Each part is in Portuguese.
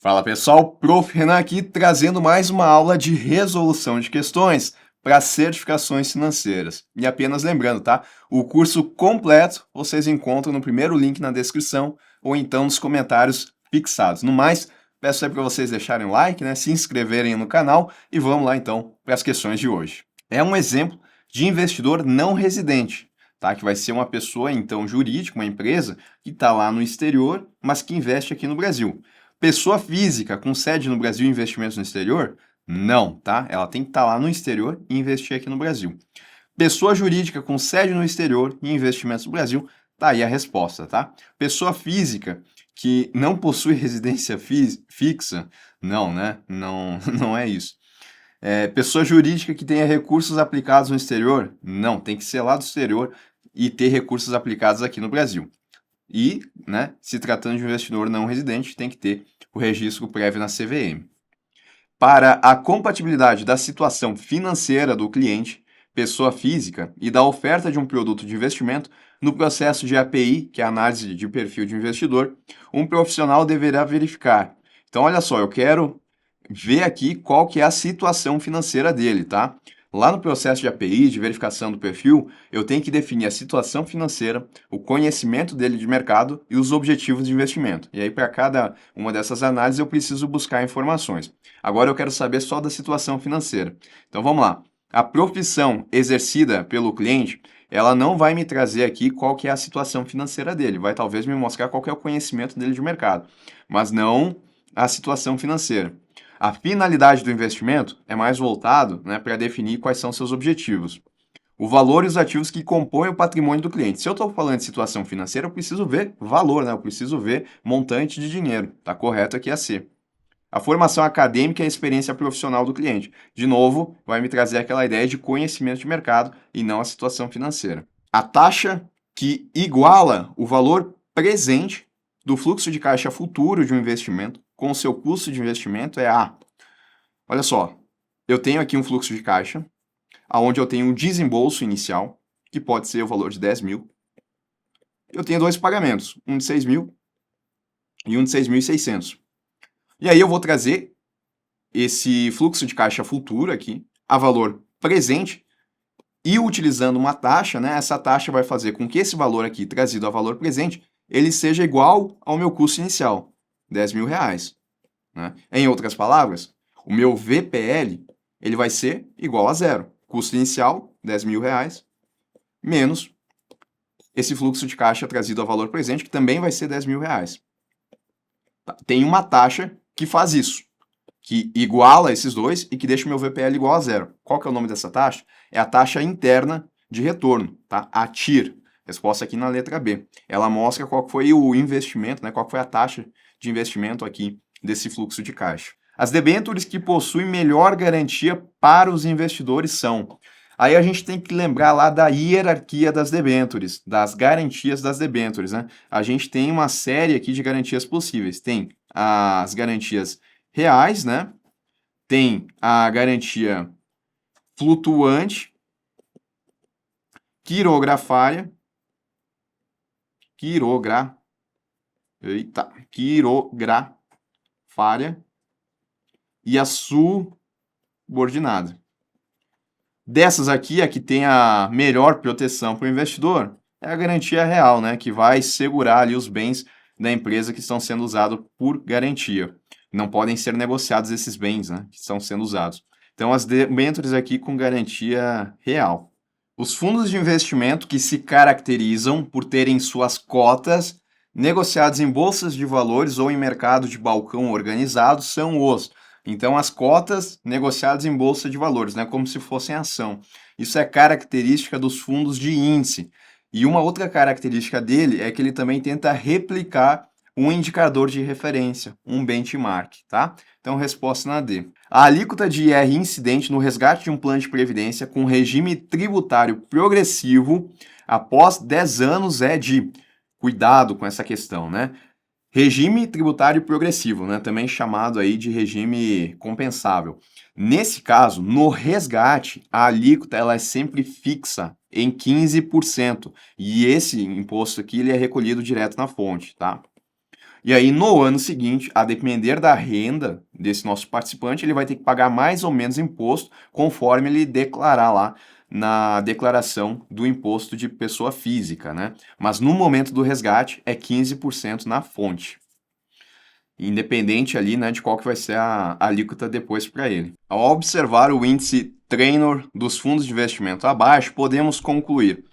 Fala pessoal, Prof. Renan aqui trazendo mais uma aula de resolução de questões para certificações financeiras. E apenas lembrando, tá? O curso completo vocês encontram no primeiro link na descrição ou então nos comentários fixados. No mais, peço aí para vocês deixarem o like, né? Se inscreverem no canal e vamos lá então para as questões de hoje. É um exemplo de investidor não residente, tá? Que vai ser uma pessoa então jurídica, uma empresa que está lá no exterior, mas que investe aqui no Brasil. Pessoa física com sede no Brasil e investimentos no exterior? Não, tá? Ela tem que estar lá no exterior e investir aqui no Brasil. Pessoa jurídica com sede no exterior e investimentos no Brasil? Tá aí a resposta, tá? Pessoa física que não possui residência fixa? Não, né? Não, não é isso. Pessoa jurídica que tenha recursos aplicados no exterior? Não, tem que ser lá do exterior e ter recursos aplicados aqui no Brasil. E, né, se tratando de um investidor não residente, tem que ter o registro prévio na CVM. Para a compatibilidade da situação financeira do cliente, pessoa física, e da oferta de um produto de investimento, no processo de API, que é a análise de perfil de investidor, um profissional deverá verificar. Então, olha só, eu quero ver aqui qual que é a situação financeira dele, tá? Lá no processo de API, de verificação do perfil, eu tenho que definir a situação financeira, o conhecimento dele de mercado e os objetivos de investimento. E aí, para cada uma dessas análises, eu preciso buscar informações. Agora eu quero saber só da situação financeira. Então vamos lá. A profissão exercida pelo cliente, ela não vai me trazer aqui qual que é a situação financeira dele. Vai talvez me mostrar qual que é o conhecimento dele de mercado, mas não a situação financeira. A finalidade do investimento é mais voltado, né, para definir quais são seus objetivos. O valor e os ativos que compõem o patrimônio do cliente. Se eu estou falando de situação financeira, eu preciso ver valor, né? Eu preciso ver montante de dinheiro. Está correto aqui a C. A formação acadêmica e a experiência profissional do cliente. De novo, vai me trazer aquela ideia de conhecimento de mercado e não a situação financeira. A taxa que iguala o valor presente do fluxo de caixa futuro de um investimento com o seu custo de investimento é A. Olha só, eu tenho aqui um fluxo de caixa, onde eu tenho um desembolso inicial, que pode ser o valor de 10 mil. Eu tenho dois pagamentos, um de 6 mil e um de 6.600. E aí eu vou trazer esse fluxo de caixa futuro aqui a valor presente e utilizando uma taxa, né, essa taxa vai fazer com que esse valor aqui trazido a valor presente ele seja igual ao meu custo inicial, 10 mil reais. Né? Em outras palavras, o meu VPL ele vai ser igual a zero. Custo inicial, 10 mil reais, menos esse fluxo de caixa trazido a valor presente, que também vai ser 10 mil reais. Tá? Tem uma taxa que faz isso, que iguala esses dois e que deixa o meu VPL igual a zero. Qual que é o nome dessa taxa? É a taxa interna de retorno, tá? A TIR. Resposta aqui na letra B. Ela mostra qual foi o investimento, né? Qual foi a taxa de investimento aqui desse fluxo de caixa. As debêntures que possuem melhor garantia para os investidores são. Aí a gente tem que lembrar lá da hierarquia das debêntures, das garantias das debêntures, né? A gente tem uma série aqui de garantias possíveis. Tem as garantias reais, né? Tem a garantia flutuante, quirografária, quirografária e a subordinada. Dessas aqui, a que tem a melhor proteção para o investidor é a garantia real, né? Que vai segurar ali os bens da empresa que estão sendo usados por garantia. Não podem ser negociados esses bens, né? Que estão sendo usados. Então, as debêntures aqui com garantia real. Os fundos de investimento que se caracterizam por terem suas cotas negociadas em bolsas de valores ou em mercado de balcão organizado são os. Então, as cotas negociadas em bolsa de valores, né, como se fossem ação. Isso é característica dos fundos de índice. E uma outra característica dele é que ele também tenta replicar um indicador de referência, um benchmark, tá? Então, resposta na D. A alíquota de IR incidente no resgate de um plano de previdência com regime tributário progressivo após 10 anos é de... Cuidado com essa questão, né? Regime tributário progressivo, né? Também chamado aí de regime compensável. Nesse caso, no resgate, a alíquota ela é sempre fixa em 15%. E esse imposto aqui ele é recolhido direto na fonte, tá? E aí, no ano seguinte, a depender da renda desse nosso participante, ele vai ter que pagar mais ou menos imposto conforme ele declarar lá na declaração do imposto de pessoa física, né? Mas no momento do resgate é 15% na fonte, independente ali, né, de qual que vai ser a alíquota depois para ele. Ao observar o índice Traynor dos fundos de investimento abaixo, podemos concluir: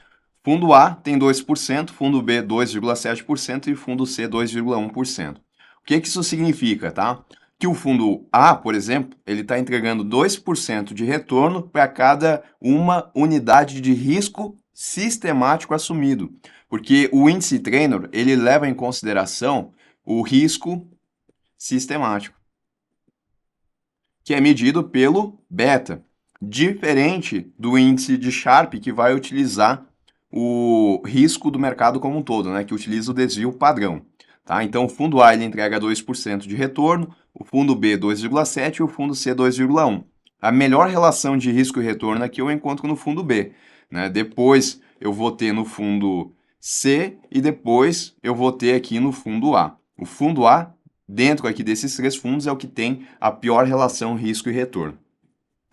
fundo A tem 2%, fundo B 2,7% e fundo C 2,1%. O que isso significa, tá? Que o fundo A, por exemplo, ele está entregando 2% de retorno para cada uma unidade de risco sistemático assumido, porque o índice Traynor, ele leva em consideração o risco sistemático, que é medido pelo beta, diferente do índice de Sharpe, que vai utilizar o risco do mercado como um todo, né, que utiliza o desvio padrão. Tá? Então, o fundo A ele entrega 2% de retorno, o fundo B 2,7% e o fundo C 2,1%. A melhor relação de risco e retorno aqui eu encontro no fundo B. Né? Depois eu vou ter no fundo C e depois eu vou ter aqui no fundo A. O fundo A, dentro aqui desses três fundos, é o que tem a pior relação risco e retorno.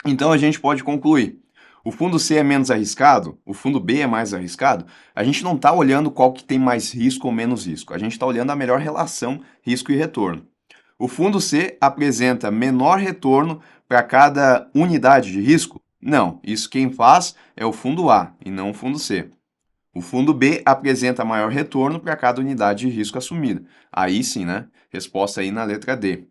Então a gente pode concluir: o fundo C é menos arriscado, o fundo B é mais arriscado. A gente não está olhando qual que tem mais risco ou menos risco, a gente está olhando a melhor relação risco e retorno. O fundo C apresenta menor retorno para cada unidade de risco? Não, isso quem faz é o fundo A e não o fundo C. O fundo B apresenta maior retorno para cada unidade de risco assumida. Aí sim, né? Resposta aí na letra D.